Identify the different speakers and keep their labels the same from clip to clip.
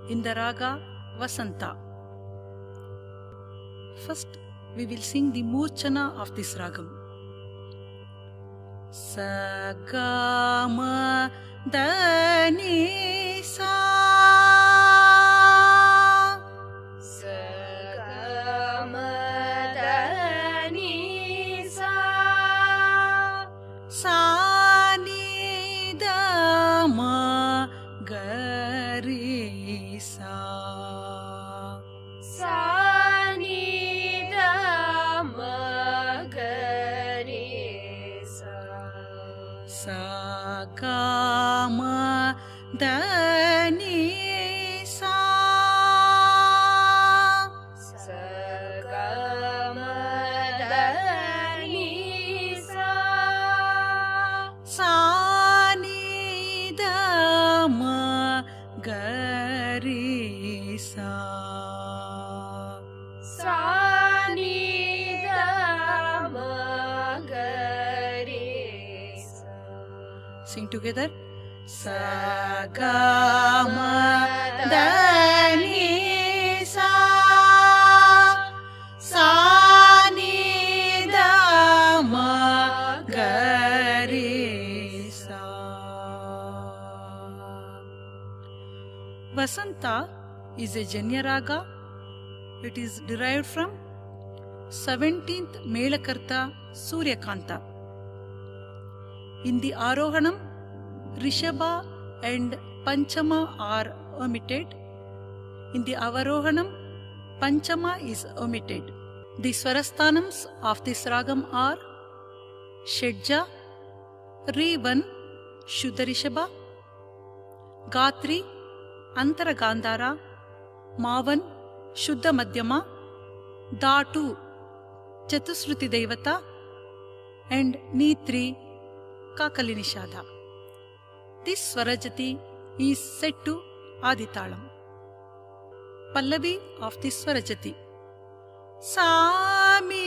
Speaker 1: in the raga Vasanta. First, we will sing the Murchana of this ragam. Sagama Dani Sa,
Speaker 2: Sagama Dani Sa,
Speaker 1: Sa Ni Dama Gari Sa,
Speaker 2: Sa Ni Dama Gari Sa,
Speaker 1: Sagama Dani Sa,
Speaker 2: Sagama Dani Sa,
Speaker 1: Sa Ni Dama Gari Sa.
Speaker 2: Sa Ni Dama Gari Sa.
Speaker 1: Sing together. Sagama Dani Sa, Sa Ni Dama Gari Sa. Vasanta is a Janya raga. It is derived from 17th Melakarta Suryakanta. In the Arohanam, Rishabha and Panchama are omitted. In the Avarohanam, Panchama is omitted. The Swarasthanams of this ragam are Shedja, Re1 Shuddha Rishabha, Gatri Antara Gandhara, Mavan Shuddha Madhyama, Dhatu Chatusruti Devata, and Nitri Kakali Nishadha. This Swarajati is set to Aditalam. Pallavi of this Swarajati. Sami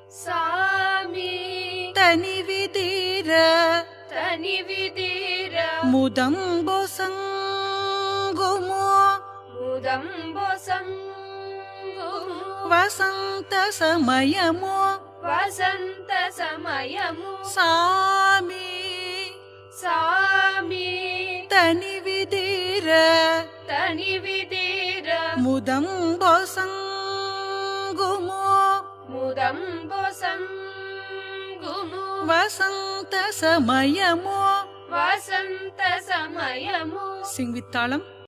Speaker 2: Sami
Speaker 1: Tani Vidira
Speaker 2: Tani Vidira
Speaker 1: Mudambo Sangumo
Speaker 2: Mudambo Sangumu
Speaker 1: Vasanta Samayamo
Speaker 2: Vasanta Samayamu
Speaker 1: Sami
Speaker 2: Sami
Speaker 1: Tani Vidira
Speaker 2: Tani Vidira
Speaker 1: Mudambo Sangumo
Speaker 2: Mudambo Sangumu
Speaker 1: Vasanta Samayamo.
Speaker 2: Vasanta Samayamu.
Speaker 1: Sing with Talam.